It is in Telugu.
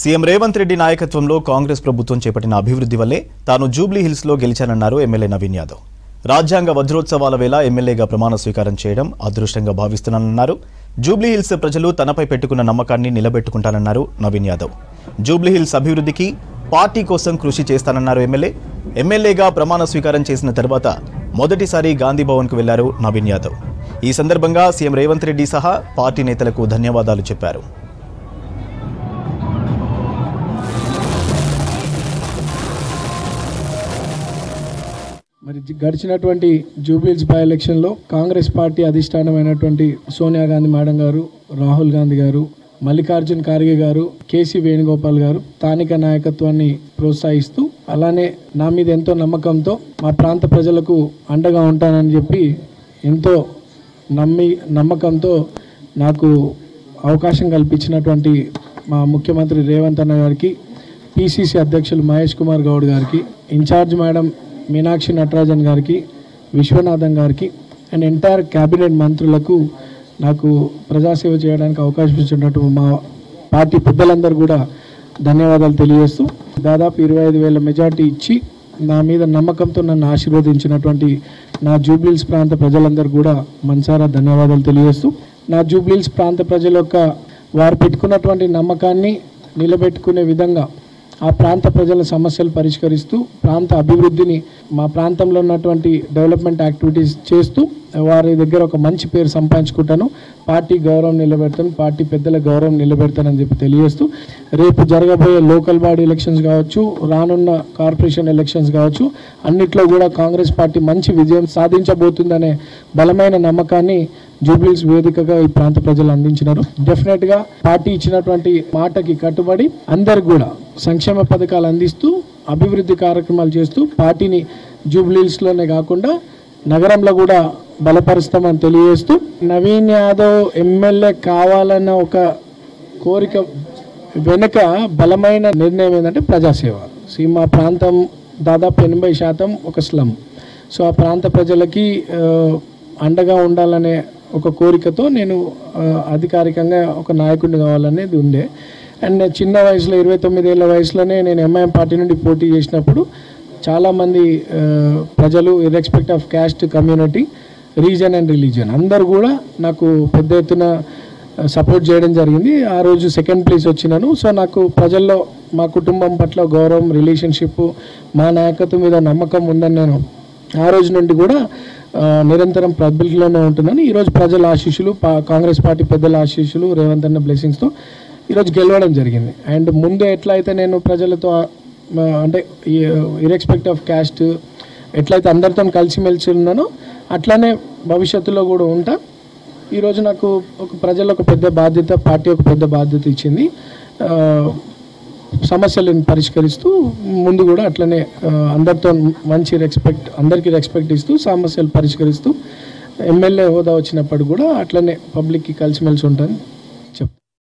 సీఎం రేవంత్ రెడ్డి నాయకత్వంలో కాంగ్రెస్ ప్రభుత్వం చేపట్టిన అభివృద్ధి వల్లే తాను జూబ్లీ హిల్స్ లో గెలిచానన్నారు ఎమ్మెల్యే నవీన్ యాదవ్. రాజ్యాంగ వజ్రోత్సవాల వేళ ఎమ్మెల్యేగా ప్రమాణ స్వీకారం చేయడం అదృష్టంగా భావిస్తున్నానన్నారు. జూబ్లీ హిల్స్ ప్రజలు తనపై పెట్టుకున్న నమ్మకాన్ని నిలబెట్టుకుంటానన్నారు నవీన్ యాదవ్. జూబ్లీ హిల్స్ అభివృద్ధికి పార్టీ కోసం కృషి చేస్తానన్నారు ఎమ్మెల్యేగా ప్రమాణ స్వీకారం చేసిన తర్వాత మొదటిసారి గాంధీ భవన్కు వెళ్లారు నవీన్ యాదవ్. ఈ సందర్భంగా సీఎం రేవంత్ రెడ్డి సహా పార్టీ నేతలకు ధన్యవాదాలు చెప్పారు. మరి గడిచినటువంటి జూబ్లీ హిల్స్ బై ఎలక్షన్లో కాంగ్రెస్ పార్టీ అధిష్టానమైనటువంటి సోనియా గాంధీ మేడం గారు, రాహుల్ గాంధీ గారు, మల్లికార్జున్ ఖార్గే గారు, కేసీ వేణుగోపాల్ గారు స్థానిక నాయకత్వాన్ని ప్రోత్సహిస్తూ అలానే నా మీద ఎంతో నమ్మకంతో మా ప్రాంత ప్రజలకు అండగా ఉంటానని చెప్పి ఎంతో నమ్మకంతో నాకు అవకాశం కల్పించినటువంటి మా ముఖ్యమంత్రి రేవంత్ అన్న గారికి, పిసిసి అధ్యక్షులు మహేష్ కుమార్ గౌడ్ గారికి, ఇన్ఛార్జ్ మేడం మీనాక్షి నటరాజన్ గారికి, విశ్వనాథన్ గారికి అండ్ ఎంటైర్ క్యాబినెట్ మంత్రులకు నాకు ప్రజాసేవ చేయడానికి అవకాశం ఇచ్చినట్టు మా పార్టీ పెద్దలందరూ కూడా ధన్యవాదాలు తెలియజేస్తూ దాదాపు 25,000 మెజార్టీ ఇచ్చి నా మీద నమ్మకంతో నన్ను ఆశీర్వదించినటువంటి నా జూబ్లీ హిల్స్ ప్రాంత ప్రజలందరూ కూడా మనసారా ధన్యవాదాలు తెలియజేస్తూ నా జూబ్లీ హిల్స్ ప్రాంత ప్రజల యొక్క వారు పెట్టుకున్నటువంటి నమ్మకాన్ని నిలబెట్టుకునే విధంగా ఆ ప్రాంత ప్రజల సమస్యలు పరిష్కరిస్తూ ప్రాంత అభివృద్ధిని మా ప్రాంతంలో ఉన్నటువంటి డెవలప్మెంట్ యాక్టివిటీస్ చేస్తూ వారి దగ్గర ఒక మంచి పేరు సంపాదించుకుంటాను. పార్టీ గౌరవం నిలబెడతాను, పార్టీ పెద్దల గౌరవం నిలబెడతానని చెప్పి తెలియజేస్తూ రేపు జరగబోయే లోకల్ బాడీ ఎలక్షన్స్ కావచ్చు, రానున్న కార్పొరేషన్ ఎలక్షన్స్ కావచ్చు, అన్నిట్లో కూడా కాంగ్రెస్ పార్టీ మంచి విజయం సాధించబోతుందనే బలమైన నమ్మకాన్ని జూబ్లీ హిల్స్ వేదికగా ఈ ప్రాంత ప్రజలు అందించినారు. డెఫినెట్గా పార్టీ ఇచ్చినటువంటి మాటకి కట్టుబడి అందరు కూడా సంక్షేమ పథకాలు అందిస్తూ అభివృద్ధి కార్యక్రమాలు చేస్తూ పార్టీని జూబ్లీ హిల్స్లోనే కాకుండా నగరంలో కూడా బలపరుస్తామని తెలియజేస్తూ నవీన్ యాదవ్ ఎమ్మెల్యే కావాలన్న ఒక కోరిక వెనుక బలమైన నిర్ణయం ఏంటంటే ప్రజాసేవ. మా ప్రాంతం దాదాపు 80% ఒక స్లమ్. సో ఆ ప్రాంత ప్రజలకి అండగా ఉండాలనే ఒక కోరికతో నేను అధికారికంగా ఒక నాయకుడిని కావాలనేది ఉండే. అండ్ చిన్న వయసులో 29 ఏళ్ళ వయసులోనే నేను ఎంఐఎం పార్టీ నుండి పోటీ చేసినప్పుడు చాలామంది ప్రజలు irrespective of caste, community, region and religion అందరూ కూడా నాకు పెద్ద ఎత్తున సపోర్ట్ చేయడం జరిగింది. ఆ రోజు 2nd ప్లేస్ వచ్చినాను. సో నాకు ప్రజల్లో మా కుటుంబం పట్ల గౌరవం, రిలేషన్షిప్, మా నాయకత్వం మీద నమ్మకం ఉందని నేను ఆ రోజు నుండి కూడా నిరంతరం పబ్లిక్లోనే ఉంటున్నాను. ఈరోజు ప్రజల ఆశీస్సులు, కాంగ్రెస్ పార్టీ పెద్దల ఆశీస్సులు, రేవంత్ అన్న బ్లెస్సింగ్స్తో ఈరోజు గెలవడం జరిగింది. అండ్ ముందు ఎట్లయితే నేను ప్రజలతో అంటే ఇర్రెస్పెక్ట్ ఆఫ్ క్యాస్ట్ ఎట్లయితే అందరితో కలిసిమెలిసి ఉన్నానో అట్లానే భవిష్యత్తులో కూడా ఉంటా. ఈరోజు నాకు ప్రజలు ఒక పెద్ద బాధ్యత, పార్టీ ఒక పెద్ద బాధ్యత ఇచ్చింది. సమస్యలను పరిష్కరిస్తూ ముందు కూడా అట్లనే అందరితో మంచి అందరికీ రెస్పెక్ట్ ఇస్తూ సమస్యలు పరిష్కరిస్తూ ఎమ్మెల్యే హోదా వచ్చినప్పుడు కూడా అట్లనే పబ్లిక్కి కలిసిమెలిసి ఉంటాను.